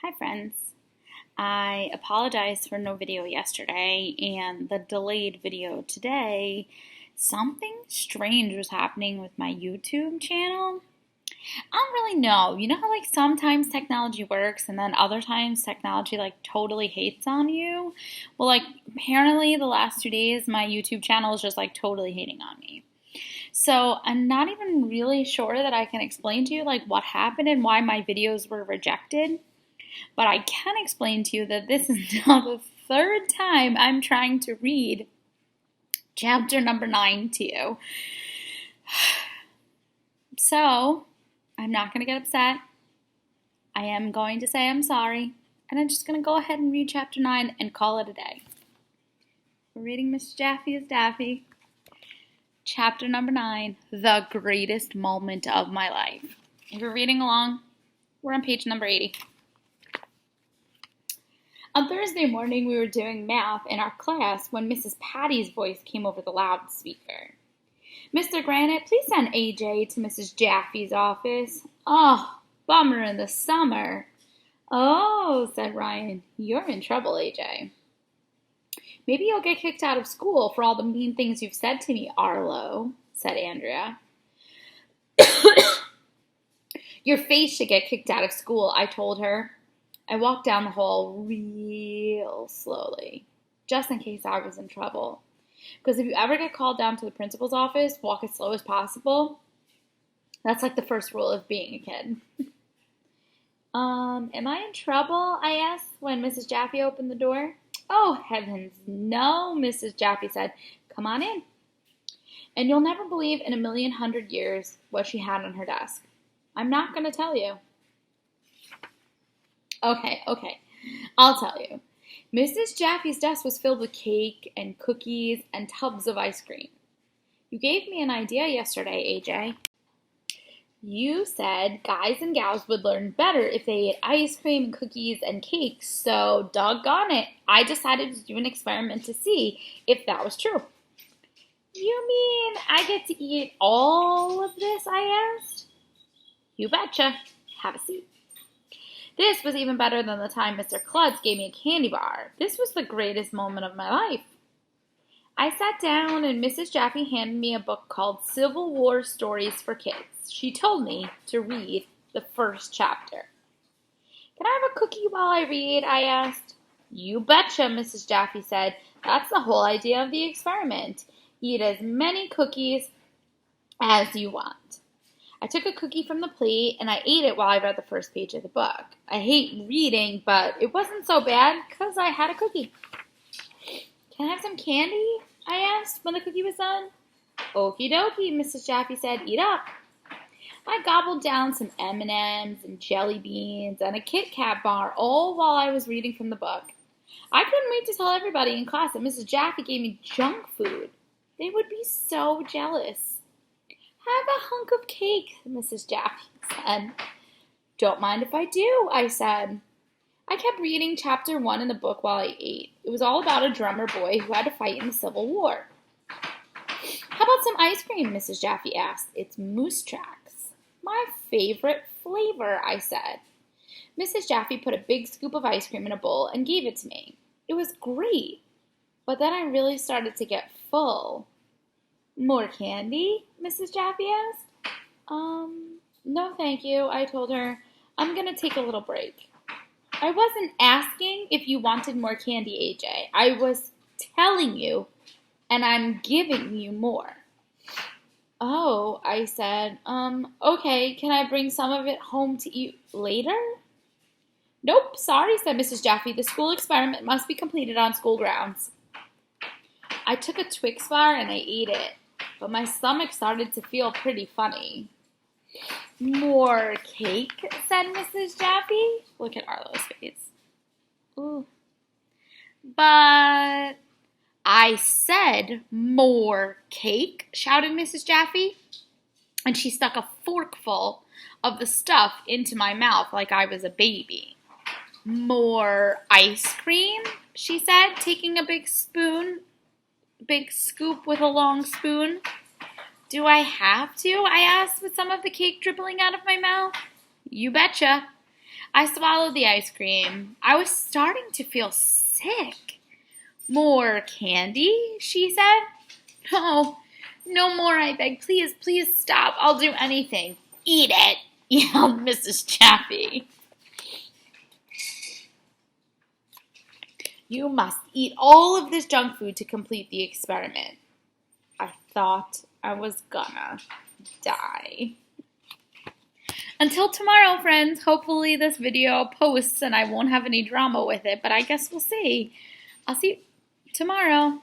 Hi friends. I apologize for no video yesterday and the delayed video today. Something strange was happening with my YouTube channel. I don't really know. You know how sometimes technology works and then other times technology totally hates on you? Well, apparently the last 2 days my YouTube channel is just totally hating on me. So I'm not even really sure that I can explain to you what happened and why my videos were rejected. But I can explain to you that this is now the third time I'm trying to read chapter number 9 to you. So, I'm not going to get upset. I am going to say I'm sorry. And I'm just going to go ahead and read chapter 9 and call it a day. We're reading Miss Jaffy's Daffy. Chapter number 9, The Greatest Moment of My Life. If you're reading along, we're on page number 80. On Thursday morning, we were doing math in our class when Mrs. Patty's voice came over the loudspeaker. Mr. Granite, please send AJ to Mrs. Jaffy's office. Oh, bummer in the summer. Oh, said Ryan, you're in trouble, AJ. Maybe you'll get kicked out of school for all the mean things you've said to me, Arlo, said Andrea. Your face should get kicked out of school, I told her. I walked down the hall real slowly, just in case I was in trouble. Because if you ever get called down to the principal's office, walk as slow as possible. That's the first rule of being a kid. Am I in trouble? I asked when Mrs. Jaffy opened the door. Oh, heavens, no, Mrs. Jaffy said. Come on in. And you'll never believe in 1,100,000 years what she had on her desk. I'm not going to tell you. Okay, I'll tell you. Mrs. Jaffy's desk was filled with cake and cookies and tubs of ice cream. You gave me an idea yesterday, AJ. You said guys and gals would learn better if they ate ice cream and cookies and cake, so doggone it, I decided to do an experiment to see if that was true. You mean I get to eat all of this, I asked. You betcha. Have a seat. This was even better than the time Mr. Klutz gave me a candy bar. This was the greatest moment of my life. I sat down and Mrs. Jaffy handed me a book called Civil War Stories for Kids. She told me to read the first chapter. Can I have a cookie while I read? I asked. You betcha, Mrs. Jaffy said. That's the whole idea of the experiment. Eat as many cookies as you want. I took a cookie from the plate and I ate it while I read the first page of the book. I hate reading, but it wasn't so bad because I had a cookie. Can I have some candy? I asked when the cookie was done. Okie dokie, Mrs. Jaffy said. Eat up. I gobbled down some M&Ms and jelly beans and a Kit Kat bar all while I was reading from the book. I couldn't wait to tell everybody in class that Mrs. Jaffy gave me junk food. They would be so jealous. Have a hunk of cake, Mrs. Jaffy said. Don't mind if I do, I said. I kept reading chapter 1 in the book while I ate. It was all about a drummer boy who had to fight in the Civil War. How about some ice cream, Mrs. Jaffy asked. It's Moose Tracks. My favorite flavor, I said. Mrs. Jaffy put a big scoop of ice cream in a bowl and gave it to me. It was great, but then I really started to get full. More candy? Mrs. Jaffy asked. No thank you, I told her. I'm going to take a little break. I wasn't asking if you wanted more candy, AJ. I was telling you, and I'm giving you more. Oh, I said, okay, can I bring some of it home to eat later? Nope, sorry, said Mrs. Jaffy. The school experiment must be completed on school grounds. I took a Twix bar and I ate it. But my stomach started to feel pretty funny. More cake, said Mrs. Jaffy. Look at Arlo's face. Ooh. But I said more cake, shouted Mrs. Jaffy. And she stuck a forkful of the stuff into my mouth like I was a baby. More ice cream, she said, taking a big scoop with a long spoon. Do I have to? I asked with some of the cake dribbling out of my mouth. You betcha. I swallowed the ice cream. I was starting to feel sick. More candy, she said. No, no more, I begged. Please, please stop. I'll do anything. Eat it, yelled Mrs. Chaffee. You must eat all of this junk food to complete the experiment. I thought I was gonna die. Until tomorrow, friends. Hopefully this video posts and I won't have any drama with it, but I guess we'll see. I'll see you tomorrow.